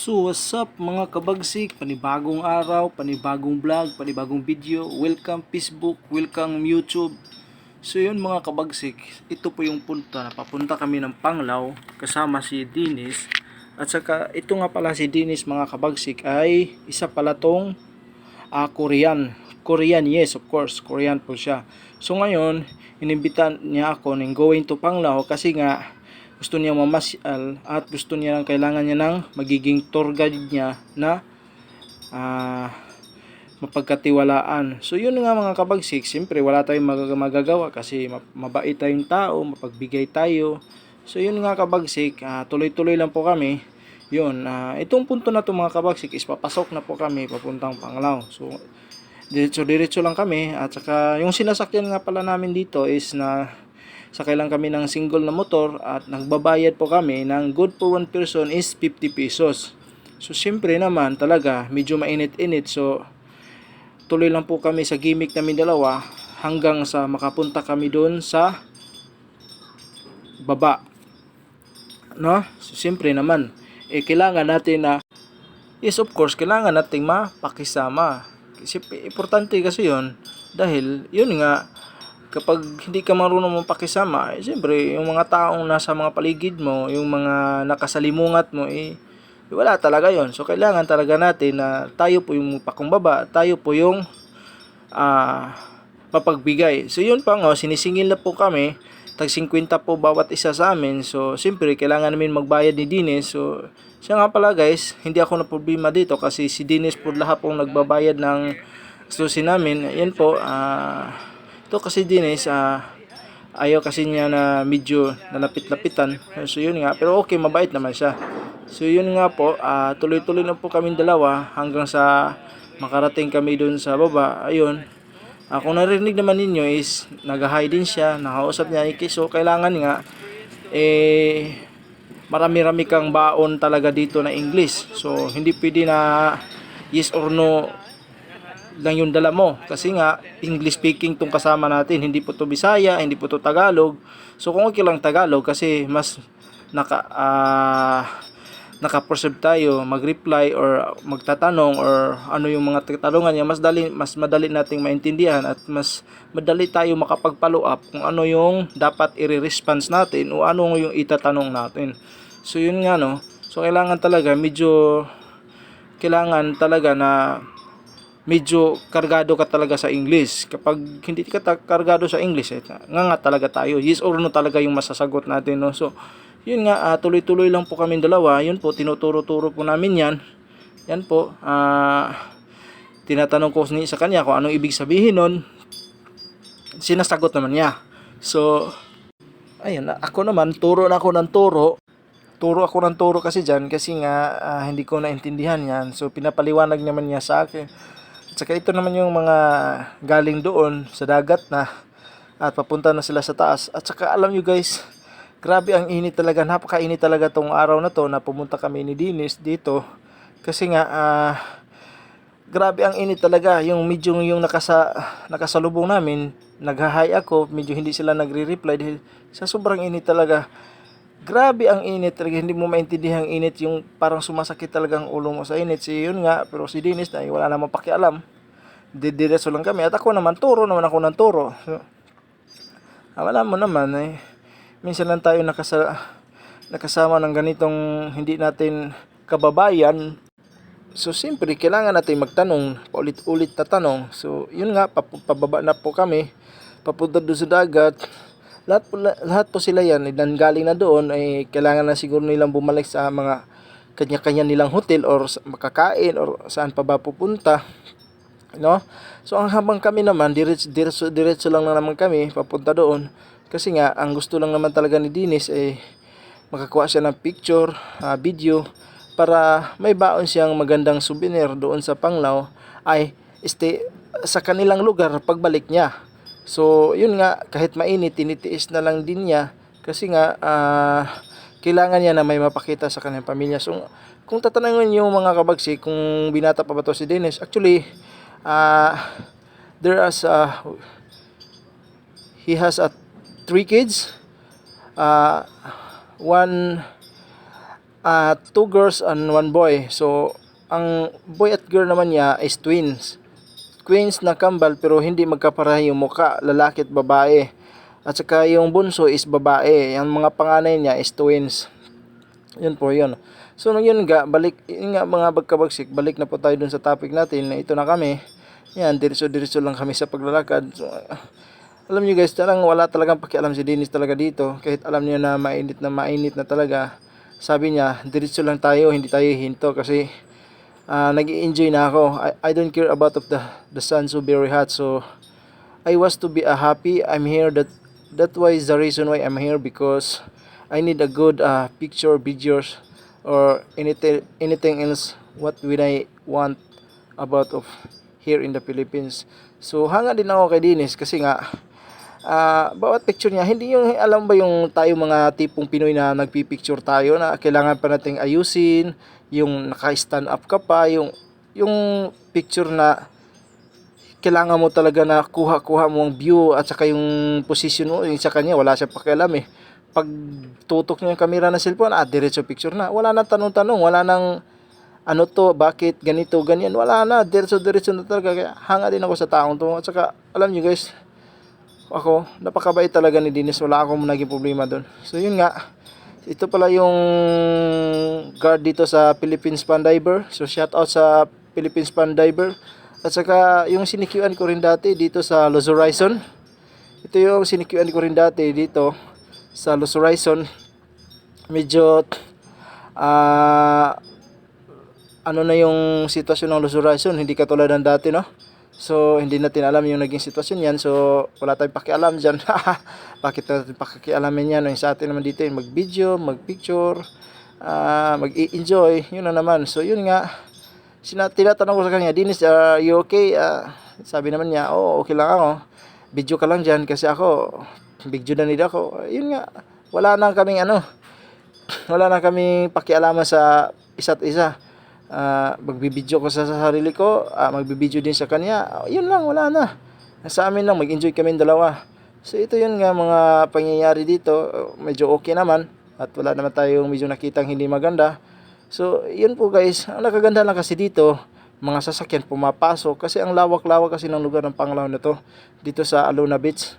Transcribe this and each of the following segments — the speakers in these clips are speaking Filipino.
So what's up mga kabagsik, panibagong araw, panibagong vlog, panibagong video. Welcome Facebook, welcome YouTube. So yun mga kabagsik, ito po yung punta na papunta kami ng Panglao kasama si Dinis. At saka ito nga pala si Dinis mga kabagsik ay isa pala tong Korean. Korean, yes of course, Korean po siya. So ngayon, inimbitan niya ako ng going to Panglao kasi nga gusto niya mamasyal at gusto niya kailangan niya ng magiging tour guide niya na mapagkatiwalaan. So yun nga mga kabagsik, siyempre wala tayong magagawa kasi mabait tayong tao, mapagbigay tayo. So yun nga kabagsik, tuloy-tuloy lang po kami. Yun, itong punto na to mga kabagsik is papasok na po kami papuntang Panglao. So diretso lang kami at saka yung sinasakyan nga pala namin dito is na sakay lang kami ng single na motor at nagbabayad po kami ng good for one person is 50 pesos. So siyempre naman talaga medyo mainit-init, so tuloy lang po kami sa gimmick namin dalawa hanggang sa makapunta kami doon sa baba, no? So siyempre naman kailangan natin na yes of course kailangan nating mapakisama kasi importante kasi yon dahil yun nga kapag hindi ka marunong mapakisama, siyempre yung mga taong nasa mga paligid mo, yung mga nakasalimungat mo, wala talaga yon. So kailangan talaga natin na tayo po yung pakumbaba, tayo po yung mapagbigay. So yun pa nga, sinisingil na po kami, tag 50 po bawat isa sa amin. So siyempre kailangan namin magbayad ni Dines. So siya nga pala guys, hindi ako na problema dito kasi si Dines po lahat pong nagbabayad ng susi namin. Yan po, ito kasi Dines, ayaw kasi niya na medyo nalapit-lapitan. So yun nga, pero okay, mabait naman siya. So yun nga po, tuloy-tuloy na po kami dalawa hanggang sa makarating kami dun sa baba. Ayun, kung narinig naman ninyo is nag-hi din siya, nakausap niya Iki. So kailangan nga marami-rami kang baon talaga dito na English. So hindi pwede na yes or no lang yung dala mo kasi nga English speaking tong kasama natin, hindi po to Bisaya, hindi po to Tagalog. So kung okay lang Tagalog kasi mas naka-preserve tayo mag-reply or magtatanong or ano yung mga tatanungan niya, mas madali nating maintindihan at mas madali tayo makapag-follow up kung ano yung dapat i-response natin o ano yung itatanong natin. So yun nga no. So kailangan talaga na medyo kargado ka talaga sa English. Kapag hindi ka kargado sa English, nga talaga tayo. Yes or no talaga yung masasagot natin, no? So, yun nga, tuloy-tuloy lang po kami dalawa. Yun po, tinuturo-turo po namin yan. Yan po, tinatanong ko sa kanya kung anong ibig sabihin nun. Sinasagot naman niya. So, ayun, ako naman, turo ako ng turo kasi dyan kasi nga hindi ko naintindihan yan. So, pinapaliwanag naman niya sa akin. Saka ito naman yung mga galing doon sa dagat na at papunta na sila sa taas. At saka alam nyo guys, grabe ang init talaga, napakainit talaga tong araw na to na pumunta kami ni Dinis dito. Kasi nga grabe ang init talaga, yung medyo yung nakasalubong namin, naghahay ako, medyo hindi sila nagre-reply dahil sa sobrang init talaga. Grabe ang init talaga, hindi mo maintindihan ang init, yung parang sumasakit talaga ang ulo mo sa init. Yun nga, pero si Dinis na wala namang pakialam. Didiretso lang kami at ako naman turo naman ako ng turo. So, wala mo naman minsan lang tayo nakasama ng ganitong hindi natin kababayan. So siyempre kailangan natin magtanong, paulit-ulit na tanong. So yun nga, pababa na po kami, papunta doon sa dagat. Lahat po sila yan, galing na doon, kailangan na siguro nilang bumalik sa mga kanya-kanya nilang hotel or makakain or saan pa ba pupunta, no? So ang habang kami naman diretso lang na naman kami papunta doon kasi nga ang gusto lang naman talaga ni Dinis makakuha siya ng picture, video para may baon siyang magandang souvenir doon sa Panglao sa kanilang lugar pagbalik niya. So, yun nga, kahit mainit, tinitiis na lang din niya kasi nga, kailangan niya na may mapakita sa kanyang pamilya. So, kung tatanungin yung mga kabagsik, kung binata pa ba to si Dennis, actually, he has 3 kids, one two girls and one boy. So ang boy at girl naman niya is twins. Twins na kambal pero hindi magkapareha yung muka, lalaki at babae. At saka yung bunso is babae. Yung mga panganay niya is twins. Yun po yun. So yun nga, yun nga mga bagkabagsik, balik na po tayo dun sa topic natin na ito na kami. Yan, diretso-diretso lang kami sa paglalakad. So, alam niyo guys, talagang wala talagang pakialam si Dennis talaga dito. Kahit alam niya na mainit na talaga. Sabi niya, diretso lang tayo, hindi tayo hinto kasi nag-i-enjoy na ako. I don't care about of the sun so very hot. So I was to be happy. I'm here. That why is the reason why I'm here, because I need a good picture, videos, or anything else what will I want about of here in the Philippines. So hanga din ako kay Dennis kasi nga bawat picture niya, hindi yung alam ba yung tayo mga tipong Pinoy na nagpi-picture tayo na kailangan pa nating ayusin, yung naka-stand up ka pa, yung picture na kailangan mo talaga na kuha mo ang view at saka yung position mo. Yung sa kanya wala siya pakialam eh. Pag tutok niya yung camera ng cellphone, diretso picture na. Wala nang tanong-tanong, wala nang ano to, bakit ganito, ganyan. Wala na, diretso na talaga. Kaya hanga din ako sa taong to. At saka alam niyo guys, ako, napakabait talaga ni Dennis. Wala akong naging problema doon. So yun nga, ito pala yung guard dito sa Philippine Span Diver. So shout out sa Philippine Span Diver. At saka yung sinikyuan ko rin dati dito sa Los Horizon. Ito yung sinikyuan ko rin dati dito sa Los Horizon. Medyo ano na yung sitwasyon ng Los Horizon, hindi katulad ng dati, no? So hindi natin alam yung naging sitwasyon yan. So wala tayong pakialam dyan. Bakit natin pakialamin yan? Yung sa atin naman dito yung mag-video, mag-picture, mag-i-enjoy. Yun na naman. So yun nga, tinatanong ko sa kanya, Dennis, you okay? Sabi naman niya, okay lang ako. Video ka lang dyan kasi ako, video na nila ako. Yun nga, wala na kaming pakialaman sa isa't isa. Magbibideo ko sa sarili ko, magbibideo din sa kanya. Yun lang, wala na. Sa amin lang, mag-enjoy kami dalawa. So ito yun nga mga pangyayari dito. Medyo okay naman at wala naman tayong medyo nakitang hindi maganda. So yun po guys, ang nakaganda lang kasi dito, mga sasakyan pumapasok kasi ang lawak-lawak kasi ng lugar ng Panglao na to dito sa Alona Beach.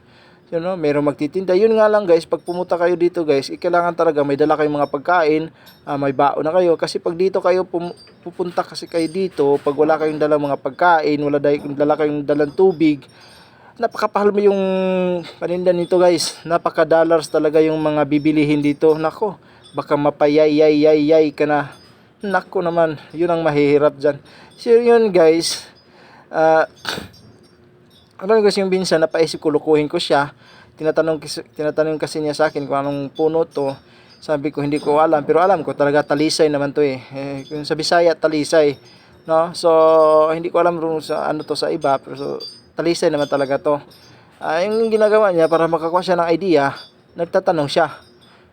You know, mayroong magtitinda. Yun nga lang guys, pag pumunta kayo dito guys, kailangan talaga may dala kayong mga pagkain, may baon na kayo. Kasi pag dito kayo pupunta kasi kayo dito, pag wala kayong dalang mga pagkain, dala kayong dalang tubig, napakapahal mo yung paninda nito guys. Napaka-dollars talaga yung mga bibilihin dito. Nako, baka mapayay ka na. Nako naman, yun ang mahihirap dyan. So yun guys, ano guys, yung binsa napaisip ko, lukuhin ko siya. Tinatanong kasi niya sa akin kung anong puno to. Sabi ko hindi ko alam, pero alam ko talaga talisay naman to eh. Kung sa Bisaya talisay, no? So hindi ko alam kung sa ano to sa iba, pero so, talisay naman talaga to. Yung ginagawa niya para makakuha siya ng idea, nagtatanong siya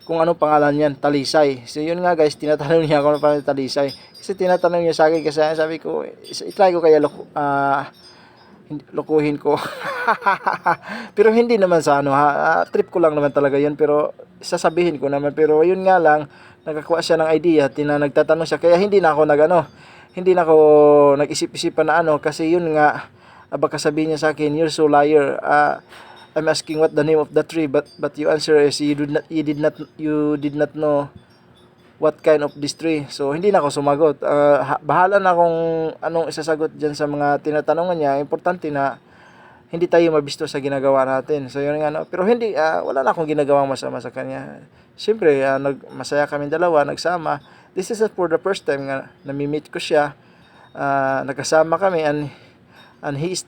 kung anong pangalan niyan, talisay. So yun nga guys, tinatanong niya ako ng talisay. Kasi tinatanong niya sa akin kasi sabi ko, i-try ko kaya lukuhin ko. Pero hindi naman sa ano trip ko lang naman talaga yun, pero sasabihin ko naman. Pero yun nga lang, nakakuha siya ng idea, nagtatanong siya, kaya hindi na ako nag-isip-isipan na kasi yun nga, baka sabihin niya sa akin, you're so liar. I'm asking what the name of the tree, but you answer is you did not know what kind of this tree. So hindi na ako sumagot. Bahala na kung anong isasagot diyan sa mga tinatanungan niya. Importante na hindi tayo mabisto sa ginagawa natin. So yun nga, no? Pero hindi, wala na akong ginagawang masama sa kanya. Siyempre, masaya kami dalawa, nagsama. This is for the first time nga nami-meet ko siya. Nagkasama kami and he is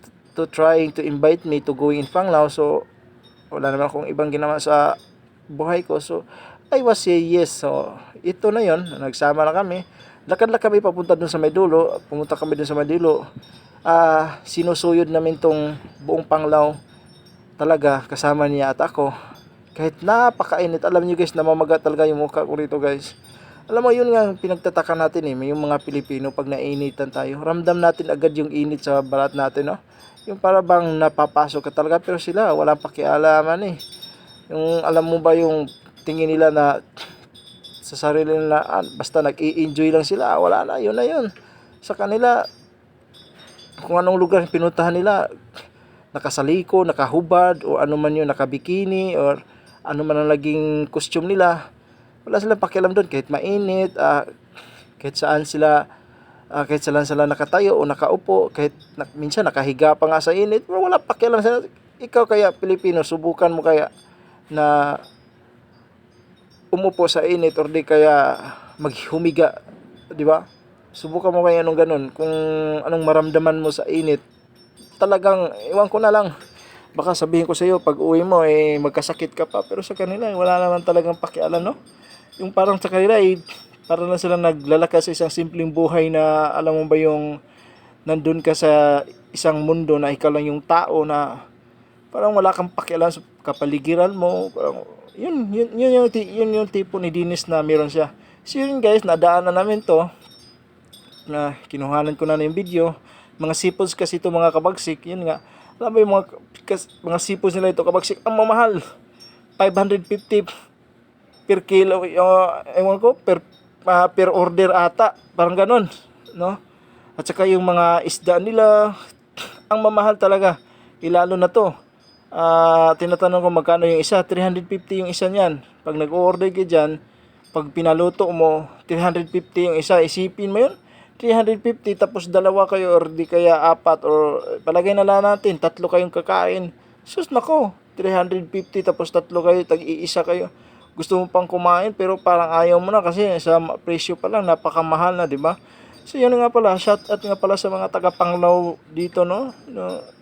trying to invite me to going in Panglao. So wala naman akong ibang ginawa sa buhay ko. So I was say yes. So ito na yon, nagsama na kami. Lakad-lakad kami papunta dun sa Maydulo. Pumunta kami dun sa Maydulo. Sinusuyod namin tong buong Panglao talaga, kasama niya at ako. Kahit napakainit, alam niyo guys, namamaga talaga yung mukha ko rito guys. Alam mo, yun nga pinagtataka natin may yung mga Pilipino, pag nainitan tayo, ramdam natin agad yung init sa balat natin, no? Yung para bang napapasok ka talaga, pero sila walang pakialaman Yung alam mo ba yung tingin nila na sa sarili nila, basta nag-i-enjoy lang sila, wala na, yun na yun. Sa kanila, kung anong lugar pinuntahan nila, nakasaliko, nakahubad, o ano man yun, nakabikini, or ano man ang naging costume nila, wala silang pakialam doon, kahit mainit, kahit saan sila, kahit sila nakatayo o nakaupo, kahit minsan nakahiga pa nga sa init, pero wala pakialam sila. Ikaw kaya, Pilipino, subukan mo kaya na umupo sa init, or di kaya maghumiga, di ba? Subukan mo kaya nung ganun, kung anong maramdaman mo sa init. Talagang, iwan ko na lang, baka sabihin ko sa iyo pag uwi mo magkasakit ka pa, pero sa kanila wala naman talagang pakialam, no? Yung parang sa kanila para na sila naglalakad sa isang simpleng buhay na, alam mo ba yung nandun ka sa isang mundo na ikaw lang yung tao, na parang wala kang pakialam sa kapaligiran mo. Parang yun yung tipo ni Dennis na meron siya. So yun guys, nadaanan namin to, na kinuhanan ko na yung video. Mga seafoods kasi ito mga kabagsik, yun nga, alam mo yung mga seafoods nila ito kabagsik, ang mamahal, 550 per kilo, ewan ko, per order ata, parang ganon, no? At saka yung mga isda nila, ang mamahal talaga. Ilalo na to, tinatanong ko magkano yung isa, 350 yung isa niyan. Pag nag-order ka dyan, pag pinaluto mo, 350 yung isa. Isipin mo yun, 350, tapos dalawa kayo, or di kaya apat, or palagay na lang natin, tatlo kayong kakain. Sus nako, 350, tapos tatlo kayo, tag-iisa kayo. Gusto mo pang kumain, pero parang ayaw mo na kasi sa presyo pa lang, napakamahal na, di ba? So yun nga pala, shout out nga pala sa mga taga-Panglao dito, no?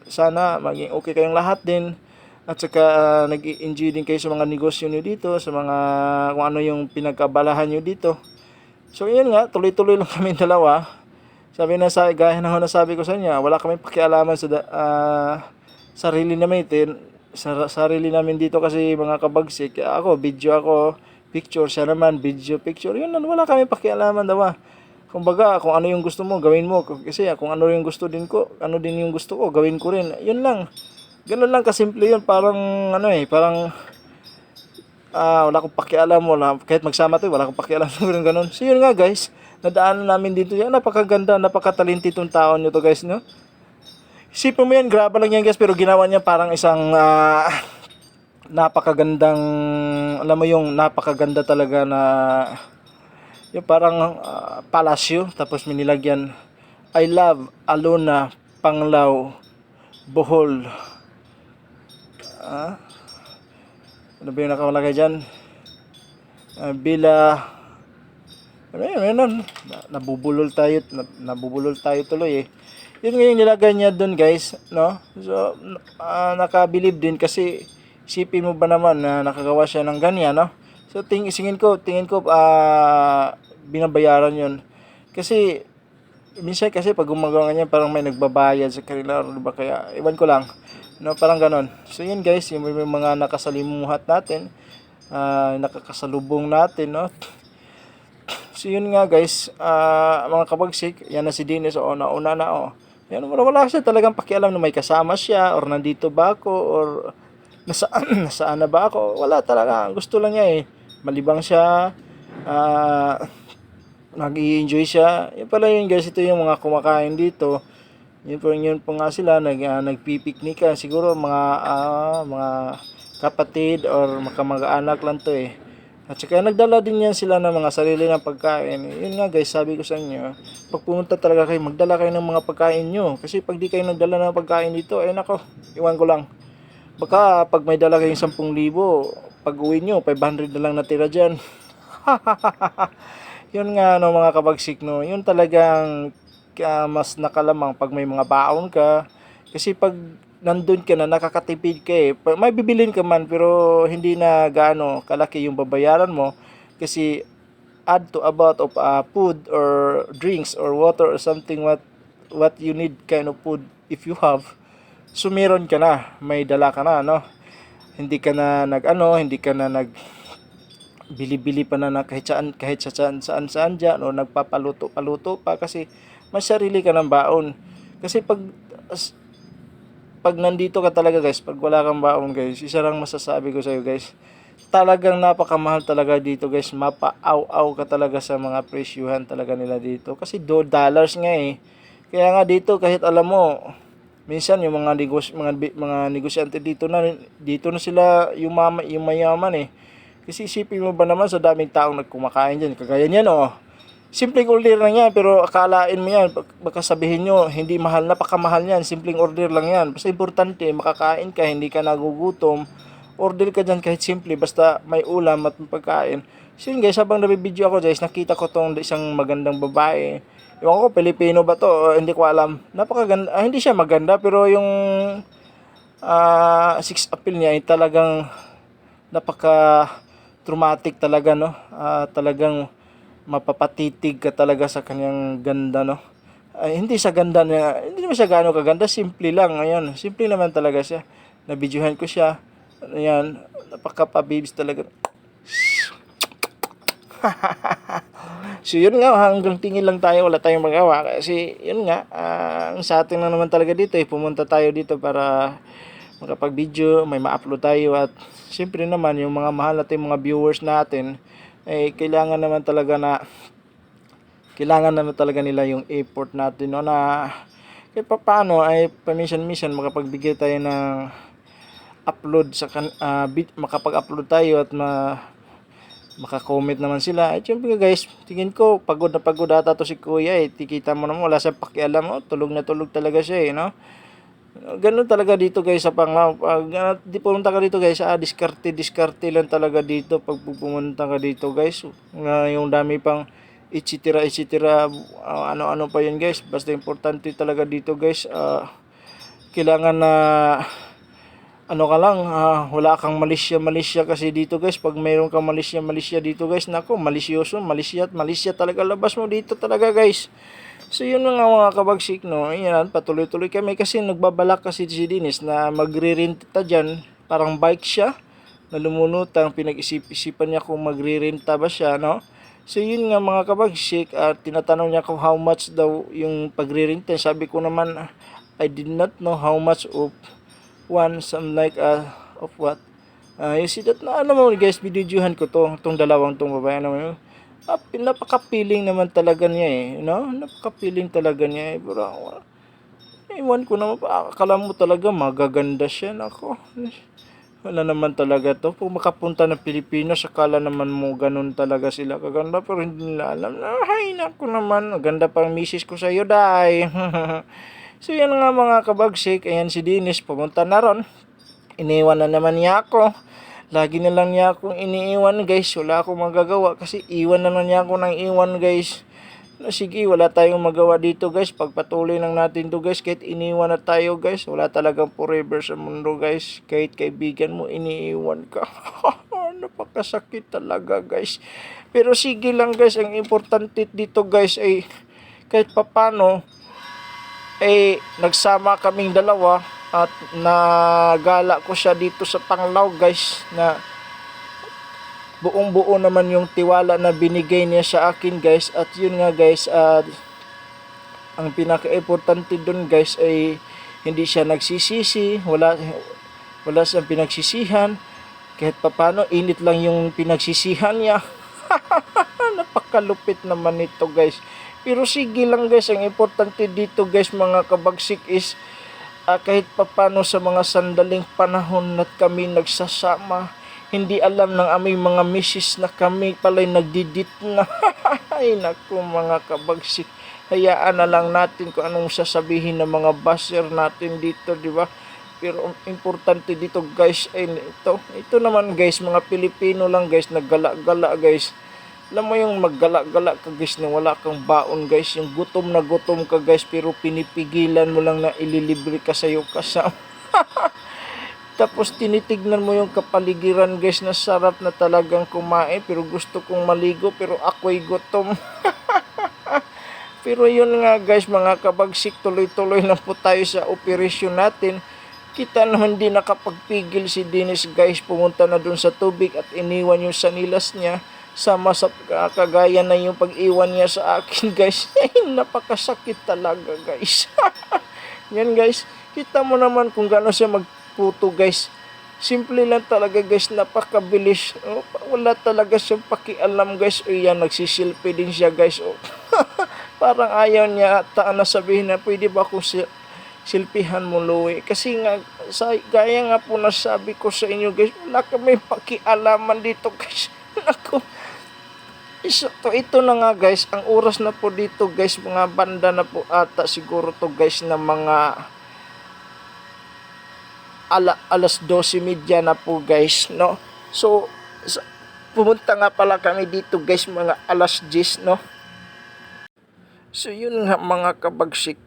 Sana maging okay kayong lahat din. At saka nag-enjoy din kayo sa mga negosyo nyo dito, sa mga kung ano yung pinagkabalahan nyo dito. So yun nga, tuloy-tuloy lang kami dalawa. Sabi na gaya ng nasabi ko sa inyo, wala kami pakialaman sa sarili namin, sarili namin dito kasi mga kabagsik. Ako, video ako, picture, siya naman, video, picture. Yun lang, wala kami pakialaman daw. Kumbaga, kung ano yung gusto mo, gawin mo. Kasi kung ano yung gusto din ko, ano din yung gusto ko, gawin ko rin. Yun lang. Ganun lang kasimple yun. Parang, parang, wala akong pakialam, kahit magsama tayo, wala akong pakialam. Ganun. So yun nga guys, nadaanan namin dito yan. Napakaganda, napakatalentitong tao nyo to guys, no? Isipin mo yan, graba lang yan guys, pero ginawa niya parang isang napakagandang, alam mo yung napakaganda talaga na, yung parang palasyo, tapos minilagyan, I love Alona, Panglao, Bohol. Ano ba yung nakalagay dyan? Bila, nabubulol tayo tuloy eh. Yun nga yung nilagay niya dun guys, no? So, nakabilib din kasi isipin mo ba naman na nakagawa siya ng ganyan, no? So, tingin ko, binabayaran yun. Kasi, minsan kasi pag gumagawa niya, parang may nagbabayad sa kanila, diba? Kaya, iwan ko lang, no? Parang ganon. So, yun guys, yung mga nakasalimuhat natin, nakakasalubong natin, no? So yun nga guys, mga kabagsik, yan na si Dennis, nauna na. Yan, wala siya talagang pakialam na may kasama siya, or nandito ba ako, or nasaan na ba ako. Wala talaga, gusto lang niya malibang siya, nag-i-enjoy siya. Yun pala yun guys, ito yung mga kumakain dito. Yun po nga sila, nagpipiknik ka. Siguro mga kapatid or mag-anak lang to At saka nagdala din yan sila ng mga sarili ng pagkain. Yun nga guys, sabi ko sa inyo, pag pumunta talaga kayo, magdala kayo ng mga pagkain nyo. Kasi pag di kayo nagdala ng pagkain dito, nako, iwan ko lang. Baka pag may dala kayong 10,000, pag uwi nyo, 500 na lang natira dyan. Yun nga mga kabagsik, no. Yun talagang mas nakalamang pag may mga baon ka. Kasi pag nandun ka na, nakakatipid ka may bibilin ka man, pero hindi na gaano kalaki yung babayaran mo. Kasi add to about of food or drinks or water or something what you need kind of food if you have. So meron ka na, may dala ka na, no? Hindi ka na hindi ka na bili-bili pa na kahit saan dyan, o nagpapaluto pa kasi may sarili ka ng baon. Kasi pag nandito ka talaga guys, pag wala kang baon guys, isa lang masasabi ko sa iyo guys, talagang napakamahal talaga dito guys. Mapaaw-aw ka talaga sa mga presyuhan talaga nila dito. Kasi $2 nga eh. Kaya nga dito kahit alam mo, minsan yung mga negosyante dito na sila yung mayaman eh. Kasi isipin mo ba naman sa daming taong nagkumakain diyan. Kagaya niyan oh. Simpleng order lang yan, pero akalain mo yan, baka sabihin nyo, hindi mahal, napakamahal yan, simpleng order lang yan. Basta importante, makakain ka, hindi ka nagugutom, order ka dyan kahit simple, basta may ulam at pagkain. So yun guys, habang nabibideo ako guys, nakita ko tong isang magandang babae. Ewan ko, Pilipino ba to? Hindi ko alam. Napakaganda, hindi siya maganda, pero yung sex appeal niya ay talagang napaka traumatic talaga, no? Talagang mapapatitig ka talaga sa kanyang ganda, no? Hindi sa ganda niya, hindi naman siya gaano kaganda, simple lang. Ayan, simple naman talaga siya. Nabidyohan ko siya. Ayan, napaka-pabibs talaga. So yun nga, hanggang tingin lang tayo, wala tayong magawa. Kasi yun nga, ang sa atin na naman talaga dito, pumunta tayo dito para makapag-video, may ma-upload tayo. At siyempre naman, yung mga mahal natin mga viewers natin, kailangan naman talaga nila yung effort natin, no, na kahit paano ay paminsan-minsan makapagbigay tayo ng upload makapag-upload tayo at maka-comment naman sila. At syempre guys, tingin ko pagod na pagod ata to si kuya eh. Tikita mo naman, wala siyang pakialam, oh, tulog na tulog talaga siya eh, no. Ganun talaga dito guys sa Panglao. Pag di pumunta ka dito guys, diskarte lang talaga dito pag pumunta ka dito guys. Yung dami pang etc. Ano-ano pa yun guys. Basta importante talaga dito guys. Kailangan na ano ka lang, wala kang malisya kasi dito guys. Pag mayroon kang malisya dito guys, nako, malisyoso, malisya talaga labas mo dito talaga guys. So yun mga kabagsik, no. Ayan, patuloy-tuloy kami kasi nagbabalak kasi si Dennis na magre-renta dyan. Parang bike siya na lumunutang, pinag-isip-isipan niya kung magre-renta ba siya, no. So yun nga mga kabagsik, tinatanong niya kung how much daw yung pagre-renta. Sabi ko naman, I did not know how much of one, some like of what. You see that na, ano mo guys, videohan ko tong dalawang tong babae, ano mo yun. Napaka-feeling naman talaga niya eh, no? Napaka-feeling talaga niya eh. Pero iwan ko naman, akala mo talaga magaganda siya. Nako, wala naman talaga to. Kung makapunta ng Pilipinas, akala naman mo ganun talaga sila kaganda. Pero hindi nila alam na, ay nako naman, ganda pang misis ko sa'yo, day. So yan nga mga kabagsik, ayan si Dennis, pumunta na ron. Iniwan na naman niya ako. Lagi na lang niya akong iniiwan guys. Wala akong magagawa kasi iwan na lang niya ako ng iwan guys. Sige, wala tayong magawa dito guys. Pagpatuloy lang natin to guys. Kahit iniwan na tayo guys. Wala talagang forever sa mundo guys. Kahit kaibigan mo iniiwan ka. Napakasakit talaga guys. Pero sige lang guys. Ang importante dito guys ay kahit papano ay nagsama kaming dalawa. At nagala ko siya dito sa Panglao guys, na buong buo naman yung tiwala na binigay niya sa akin guys. At yun nga guys, ang pinaka-importante dun guys ay hindi siya nagsisisi, wala siyang pinagsisihan. Kahit papano init lang yung pinagsisihan niya. Napakalupit naman ito guys. Pero sige lang guys, ang importante dito guys mga kabagsik is kahit papano sa mga sandaling panahon na kami nagsasama, hindi alam ng aming mga misis na kami pala'y nagdidit na. Ay naku mga kabagsik, hayaan na lang natin kung anong sasabihin ng mga basher natin dito, di ba? Pero ang importante dito guys ay ito naman guys, mga Pilipino lang guys, naggala-gala guys. Alam mo yung maggala-gala ka guys na wala kang baon guys. Yung gutom na gutom ka guys pero pinipigilan mo lang na ililibre ka sa'yo kasama. Tapos tinitignan mo yung kapaligiran guys na sarap na talagang kumain. Pero gusto kong maligo pero ako'y gutom. Pero yun nga guys mga kabagsik, tuloy-tuloy lang po tayo sa operasyon natin. Kita naman din nakapagpigil si Dennis guys. Pumunta na dun sa tubig at iniwan yung sanilas niya. Sama sa kagaya na yung pag-iwan niya sa akin guys. Napakasakit talaga guys. Yan guys, kita mo naman kung gaano siya magputo guys. Simple lang talaga guys, napakabilis. Oh, wala talaga siyang pakialam guys. O yan, nagsisilpi din siya guys. Oh. Parang ayaw niya ata na sabihin na pwede ba akong silpihan mo Louie. Kasi nga, gaya nga po nasabi ko sa inyo guys, wala kami pakialaman dito guys. Naku. Ito na nga guys, ang oras na po dito guys, mga banda na po ata siguro to guys na mga alas 12:30 na po guys, no? So, pumunta nga pala kami dito guys, mga alas 10, no? So, yun nga mga kabagsik,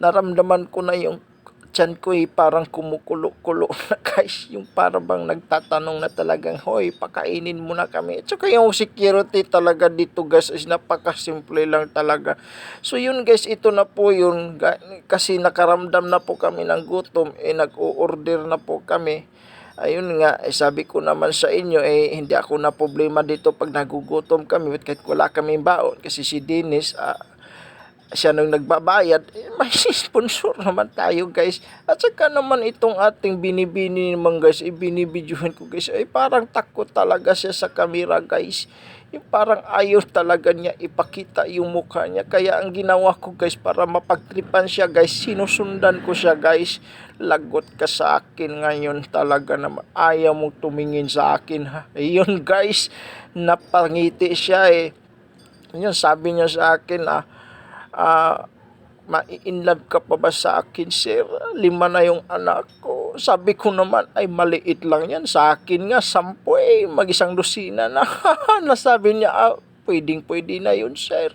naramdaman ko na yung tiyan ko parang kumukulo-kulo na guys, yung parang bang nagtatanong na talagang, hoy, pakainin mo na kami. At saka yung security talaga dito guys is napakasimple lang talaga. So yun guys, ito na po yun, kasi nakaramdam na po kami ng gutom, nag-o-order na po kami. Ayun nga, sabi ko naman sa inyo, hindi ako na problema dito pag nagugutom kami, kahit wala kaming baon, kasi si Dennis, siya nang nagbabayad, may sponsor naman tayo guys. At saka naman itong ating binibini naman guys, ibinibidyohan ko guys, ay parang takot talaga siya sa camera guys. Yung parang ayaw talaga niya ipakita yung mukha niya. Kaya ang ginawa ko guys, para mapagtripan siya guys, sinusundan ko siya guys. Lagot ka sa akin ngayon talaga naman, ayaw mong tumingin sa akin ha. Ayun guys, napangiti siya Yun, sabi niya sa akin ma-inlove ka pa ba sa akin sir? 5 na yung anak ko. Sabi ko naman, ay maliit lang yan. Sa akin nga 10 mag-isang dosina na. Nasabi niya, pwedeng-pwede na yun sir.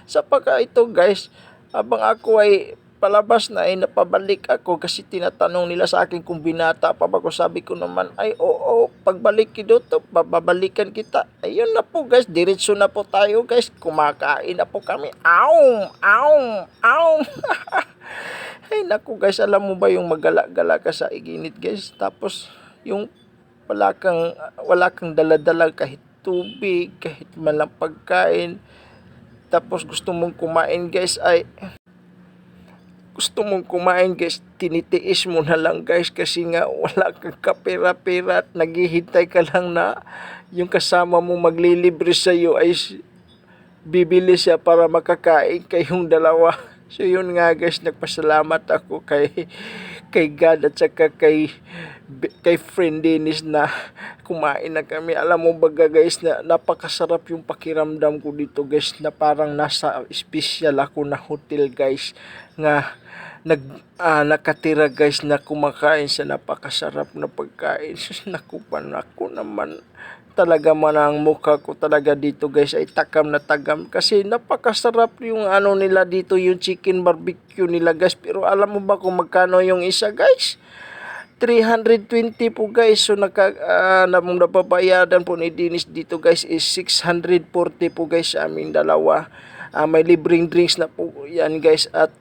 Sa pagka ito guys, habang ako ay palabas na napabalik ako kasi tinatanong nila sa akin kung binata pa ba ko. Sabi ko naman, ay oo, pagbalik ko dito, babalikan kita. Ayun na po guys, diretso na po tayo guys, kumakain na po kami. Aw. Ay naku guys, alam mo ba yung magala-gala ka sa iginit guys, tapos yung wala kang dala-dala kahit tubig, kahit malang pagkain, tapos gusto mong kumain guys, tinitiis mo na lang guys kasi nga wala kang kapera-pera at naghihintay ka lang na yung kasama mo maglilibre sa iyo ay bibili siya para makakain kayong dalawa. So yun nga guys, nagpasalamat ako kay God at saka kay friend Dennis na kumain na kami. Alam mo ba guys, na napakasarap yung pakiramdam ko dito guys, na parang nasa special ako na hotel guys, nga nakatira guys, na kumakain sa napakasarap na pagkain. Naku naman talaga man ang mukha ko talaga dito guys ay takam na tagam kasi napakasarap yung nila dito, yung chicken barbecue nila guys. Pero alam mo ba kung magkano yung isa guys? 320 po guys. So nababayadan po ni Dennis dito guys is 640 po guys sa aming dalawa. May libreng drinks na po yan guys, at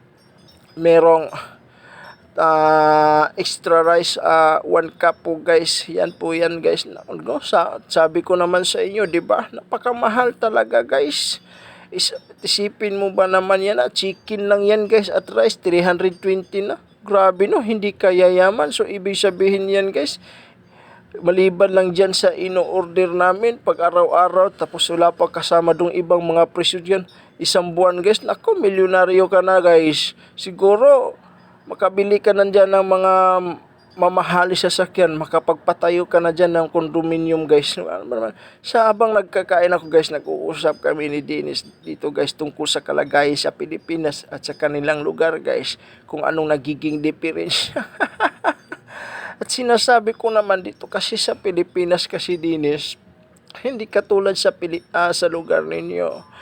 merong extra rice 1 cup po guys. Yan po yan guys. Sabi ko naman sa inyo, di ba? Napakamahal talaga guys. Isipin mo ba naman yan, chicken lang yan guys at rice 320 na. Grabe no, hindi kaya yaman. So ibig sabihin yan guys, maliban lang dyan sa ino-order namin pag araw-araw, tapos wala pa kasama dong ibang mga presyo dyan, isang buwan guys, nako, milyonaryo ka na guys. Siguro makabili ka na dyan ng mga mamahali sa sasakyan, makapagpatayo ka na dyan ng condominium guys. Sa habang nagkakain ako guys, nag-uusap kami ni Dennis dito guys tungkol sa kalagayan sa Pilipinas at sa kanilang lugar guys, kung anong nagiging diferensya. At sinasabi ko naman dito kasi sa Pilipinas kasi Dennis, hindi katulad sa lugar ninyo.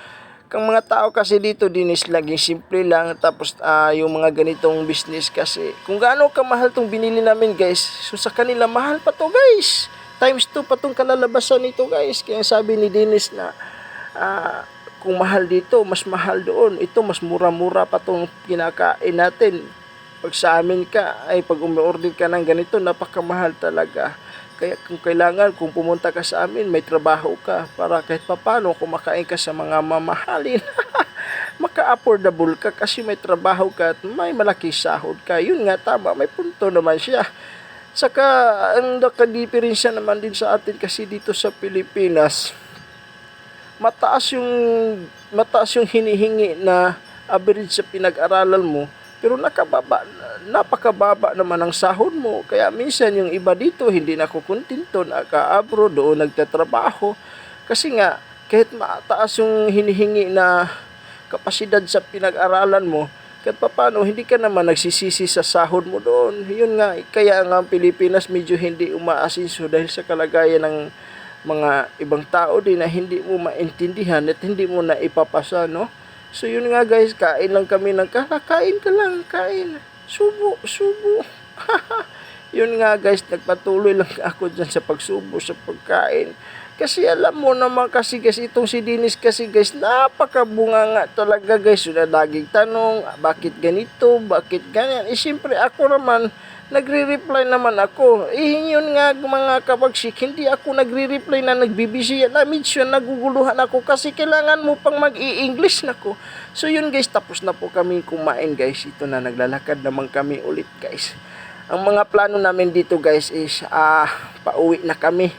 Kang mga tao kasi dito Dennis, laging simple lang, tapos yung mga ganitong business kasi kung gaano kamahal tong binili namin guys, so sa kanila mahal pa to guys, times 2 pa tong kalalabasan nito guys. Kaya sabi ni Dennis na kung mahal dito, mas mahal doon. Ito mas mura-mura pa tong kinakain natin. Pag sa amin ka, pag umi-order ka ng ganito, napakamahal talaga. Kaya kung kailangan, kung pumunta ka sa amin, may trabaho ka para kahit papano kumakain ka sa mga mamahalin. Maka-affordable ka kasi may trabaho ka at may malaki sahod ka. Yun nga, tama, may punto naman siya. Saka ang nakadiferensya naman din sa atin kasi dito sa Pilipinas, mataas yung mataas yung hinihingi na average sa pinag-aralan mo, pero napakababa naman ang sahod mo. Kaya minsan yung iba dito hindi nakukuntento, naka-abroad doon nagtatrabaho kasi nga kahit mataas yung hinihingi na kapasidad sa pinag-aralan mo, kahit papaano hindi ka naman nagsisisi sa sahod mo doon. Yun nga, kaya nga ang Pilipinas medyo hindi umaasinso dahil sa kalagayan ng mga ibang tao din na hindi mo maintindihan at hindi mo na ipapasa, no? So yun nga guys, kain lang kami ng kain ka lang, kain. Subo, subo. Yun nga guys, nagpatuloy lang ako dyan sa pagsubo sa pagkain. Kasi alam mo naman kasi guys, itong si Dennis kasi guys, napakabunga nga talaga guys. Yun na laging tanong, bakit ganito, bakit ganyan. Eh siyempre ako naman, nagre-reply naman ako. Eh yun nga mga kabagsik, hindi ako nagre-reply na nagbibisi. Medyo naguguluhan ako kasi kailangan mo pang mag-i-English na ko. So yun guys, tapos na po kami kumain guys. Ito na, naglalakad naman kami ulit guys. Ang mga plano namin dito guys is pauwi na kami.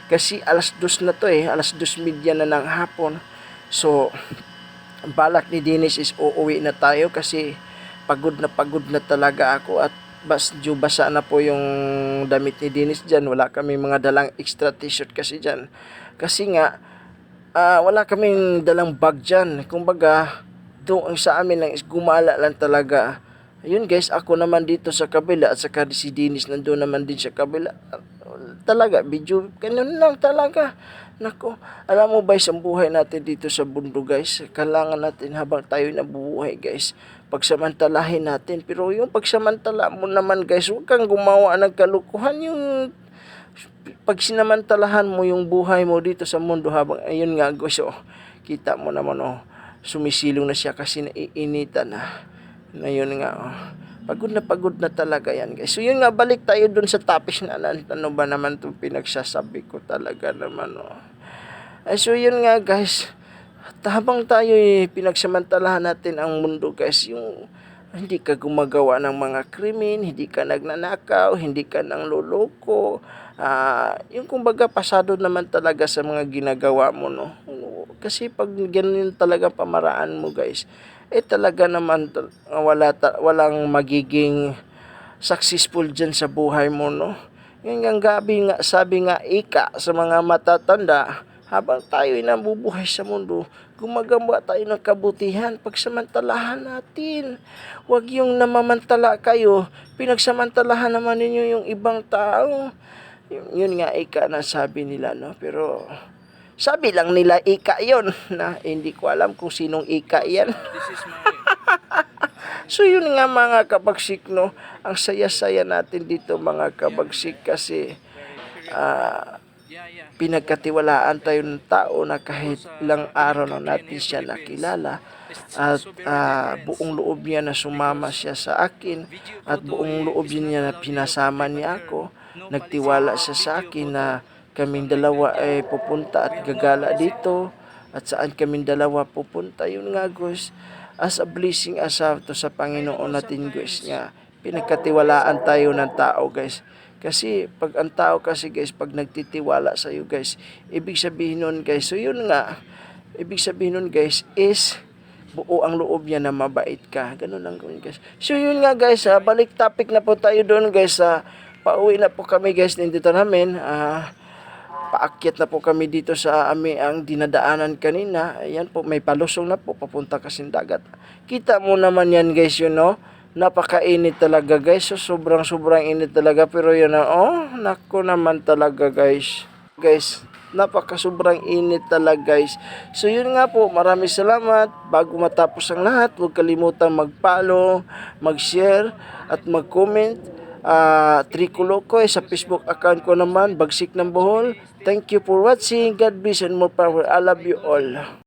Kasi alas 2 na to alas 2:30 na ng hapon. So, balak ni Dennis is uuwi na tayo kasi pagod na talaga ako at basa na po yung damit ni Dennis dyan. Wala kami mga dalang extra t-shirt kasi dyan. Kasi nga, wala kaming dalang bag dyan. Kumbaga, doon sa amin lang is gumala lang talaga. Ayun guys, ako naman dito sa kabila at saka si Dennis nandun naman din sa kabila. Talaga, video, ganun lang talaga. Nako, alam mo ba ang buhay natin dito sa mundo guys, kailangan natin habang tayo nabubuhay guys, pagsamantalahin natin. Pero yung pagsamantala mo naman guys, huwag kang gumawa ng kalukuhan. Yung pag sinamantalahan mo yung buhay mo dito sa mundo habang, ayun nga guys, kita mo naman sumisilong na siya kasi naiinitan na yun nga pagod na talaga yan guys. So yun nga, balik tayo dun sa topic na ano ba naman itong pinagsasabi ko talaga naman so yun nga guys, at habang tayo pinagsamantalahan natin ang mundo guys, yung hindi ka gumagawa ng mga krimen, hindi ka nagnanakaw, hindi ka nang loloko, yung kumbaga pasado naman talaga sa mga ginagawa mo kasi pag ganun talaga pamaraan mo guys, talaga naman walang magiging successful dyan sa buhay mo Yung sabi nga ika sa mga matatanda, habang tayo nabubuhay sa mundo, gumagawa tayo ng kabutihan, pagsamantalahan natin. Huwag yung namamantala kayo, pinagsamantalahan naman ninyo yung ibang tao. Yun nga ika na sabi nila pero sabi lang nila ika yon na hindi ko alam kung sinong ika yan. So yun nga mga kabagsik ang saya-saya natin dito mga kabagsik kasi pinagkatiwalaan tayo ng tao na kahit ilang araw na natin siya nakilala at buong loob niya na sumama siya sa akin at buong loob niya na pinasama niya ako, nagtiwala siya sa akin na kaming dalawa ay pupunta at gagala dito at saan kaming dalawa pupunta. Yun nga guys, as a blessing to sa Panginoon natin guys nga pinagkatiwalaan tayo ng tao guys. Kasi pag ang tao kasi guys, pag nagtitiwala sa iyo guys, ibig sabihin nun guys, so yun nga, ibig sabihin nun guys is buo ang loob niya na mabait ka. Ganun lang guys. So yun nga guys, balik topic na po tayo doon guys. Pauwi na po kami guys dito namin. Paakyat na po kami dito sa ang dinadaanan kanina. Ayan po, may palusong na po papunta kasing dagat. Kita mo naman yan guys, napakainit talaga guys. So, sobrang init talaga. Pero yun nako naman talaga guys. Guys, sobrang init talaga guys. So yun nga po, maraming salamat. Bago matapos ang lahat, huwag kalimutang mag-follow, mag-share at mag-comment. Tricolor ko sa Facebook account ko naman, Bagsik ng Bohol. Thank you for watching. God bless and more power. I love you all.